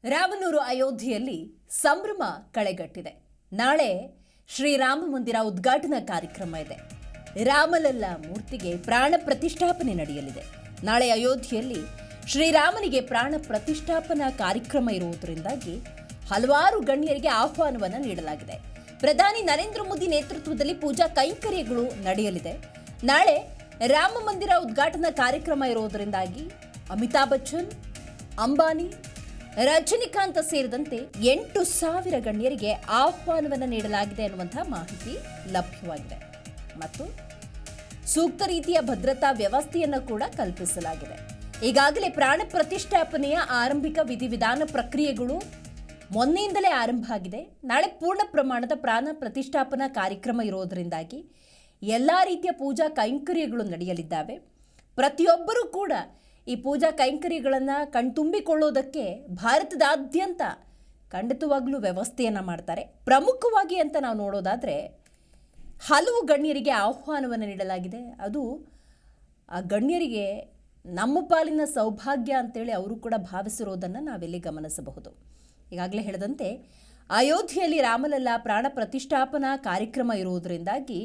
ರಾಮನೂರು ಅಯೋಧ್ಯೆಯಲ್ಲಿ ಸಂಭ್ರಮ ಕಳೆಗಟ್ಟಿದೆ. ನಾಳೆ ಶ್ರೀರಾಮ ಮಂದಿರ ಉದ್ಘಾಟನಾ ಕಾರ್ಯಕ್ರಮ ಇದೆ. ರಾಮಲಲ್ಲ ಮೂರ್ತಿಗೆ ಪ್ರಾಣ ಪ್ರತಿಷ್ಠಾಪನೆ ನಡೆಯಲಿದೆ. ನಾಳೆ ಅಯೋಧ್ಯೆಯಲ್ಲಿ ಶ್ರೀರಾಮನಿಗೆ ಪ್ರಾಣ ಪ್ರತಿಷ್ಠಾಪನಾ ಕಾರ್ಯಕ್ರಮ ಇರುವುದರಿಂದಾಗಿ ಹಲವಾರು ಗಣ್ಯರಿಗೆ ಆಹ್ವಾನವನ್ನು ನೀಡಲಾಗಿದೆ. ಪ್ರಧಾನಿ ನರೇಂದ್ರ ಮೋದಿ ನೇತೃತ್ವದಲ್ಲಿ ಪೂಜಾ ಕೈಂಕರ್ಯಗಳು ನಡೆಯಲಿದೆ. ನಾಳೆ ರಾಮ ಮಂದಿರ ಉದ್ಘಾಟನಾ ಕಾರ್ಯಕ್ರಮ ಇರುವುದರಿಂದಾಗಿ ಅಮಿತಾಬ್ ಬಚ್ಚನ್, ಅಂಬಾನಿ, ರಜನಿಕಾಂತ್ ಸೇರಿದಂತೆ 8,000 ಗಣ್ಯರಿಗೆ ಆಹ್ವಾನವನ್ನು ನೀಡಲಾಗಿದೆ ಅನ್ನುವಂತಹ ಮಾಹಿತಿ ಲಭ್ಯವಾಗಿದೆ ಮತ್ತು ಸೂಕ್ತ ರೀತಿಯ ಭದ್ರತಾ ವ್ಯವಸ್ಥೆಯನ್ನು ಕೂಡ ಕಲ್ಪಿಸಲಾಗಿದೆ. ಈಗಾಗಲೇ ಪ್ರಾಣ ಪ್ರತಿಷ್ಠಾಪನೆಯ ಆರಂಭಿಕ ವಿಧಿವಿಧಾನ ಪ್ರಕ್ರಿಯೆಗಳು ಮೊನ್ನೆಯಿಂದಲೇ ಆರಂಭ ಆಗಿದೆ. ನಾಳೆ ಪೂರ್ಣ ಪ್ರಮಾಣದ ಪ್ರಾಣ ಪ್ರತಿಷ್ಠಾಪನಾ ಕಾರ್ಯಕ್ರಮ ಇರೋದರಿಂದಾಗಿ ಎಲ್ಲ ರೀತಿಯ ಪೂಜಾ ಕೈಂಕರ್ಯಗಳು ನಡೆಯಲಿದ್ದಾವೆ. ಪ್ರತಿಯೊಬ್ಬರೂ ಕೂಡ ಈ ಪೂಜಾ ಕೈಂಕರ್ಯಗಳನ್ನು ಕಣ್ತುಂಬಿಕೊಳ್ಳೋದಕ್ಕೆ ಭಾರತದಾದ್ಯಂತ ಖಂಡಿತವಾಗ್ಲೂ ವ್ಯವಸ್ಥೆಯನ್ನು ಮಾಡ್ತಾರೆ. ಪ್ರಮುಖವಾಗಿ ಅಂತ ನಾವು ನೋಡೋದಾದರೆ ಹಲವು ಗಣ್ಯರಿಗೆ ಆಹ್ವಾನವನ್ನು ನೀಡಲಾಗಿದೆ. ಅದು ಆ ಗಣ್ಯರಿಗೆ ನಮ್ಮ ಪಾಲಿನ ಸೌಭಾಗ್ಯ ಅಂತೇಳಿ ಅವರು ಕೂಡ ಭಾವಿಸಿರೋದನ್ನು ನಾವಿಲ್ಲಿ ಗಮನಿಸಬಹುದು. ಈಗಾಗಲೇ ಹೇಳಿದಂತೆ ಅಯೋಧ್ಯೆಯಲ್ಲಿ ರಾಮಲಲ್ಲ ಪ್ರಾಣ ಪ್ರತಿಷ್ಠಾಪನಾ ಕಾರ್ಯಕ್ರಮ ಇರುವುದರಿಂದಾಗಿ